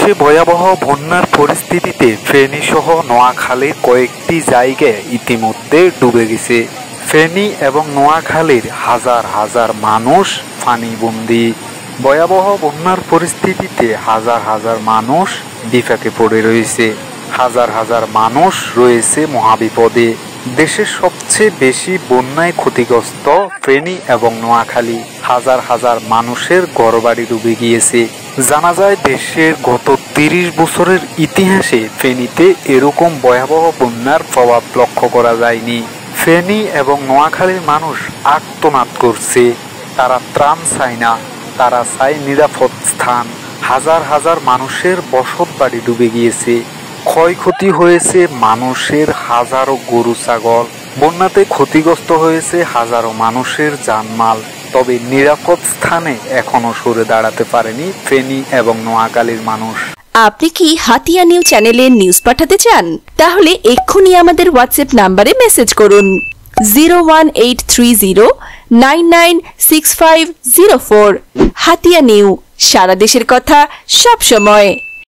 দেশে ভয়াবহ বন্যার পরিস্থিতিতে ফেনী সহ নোয়াখালীর কয়েকটি জায়গায় ইতিমধ্যে ডুবে গেছে। ফেনী এবং নোয়াখালীর হাজার হাজার মানুষ পানিবন্দী। ভয়াবহ বন্যার পরিস্থিতিতে হাজার হাজার মানুষ বিপাকে পড়ে রয়েছে। হাজার হাজার মানুষ রয়েছে মহাবিপদে। দেশের সবচেয়ে বেশি বন্যায় ক্ষতিগ্রস্ত ফেনী এবং নোয়াখালী। হাজার হাজার মানুষের ঘরবাড়ি ডুবে গিয়েছে। জানা যায় দেশের গত ৩০ বছরের ইতিহাসে ফেনীতে এরকম ভয়াবহ বন্যার প্রভাব লক্ষ্য করা যায়নি। ফেনী এবং নোয়াখালীর মানুষ আর্তনাদ করছে। তারা ত্রাণ চায় না, তারা চায় নিরাপদ স্থান। হাজার হাজার মানুষের বসত বাড়ি ডুবে গিয়েছে। ক্ষয়ক্ষতি হয়েছে মানুষের হাজারো গরু ছাগল। বন্যাতে ক্ষতিগ্রস্ত হয়েছে হাজারো মানুষের জানমাল। তবে নিরাপদ স্থানে এখনো সরে দাঁড়াতে পারেনি ফেনী এবং নোয়াখালীর মানুষ। আপনি কি হাতিয়া নিউজ চ্যানেলে নিউজ পাঠাতে চান? তাহলে এক্ষুনি আমাদের হোয়াটসঅ্যাপ নাম্বারে মেসেজ করুন 01830996504। হাতিয়া নিউজ, সারা দেশের কথা সব সময়।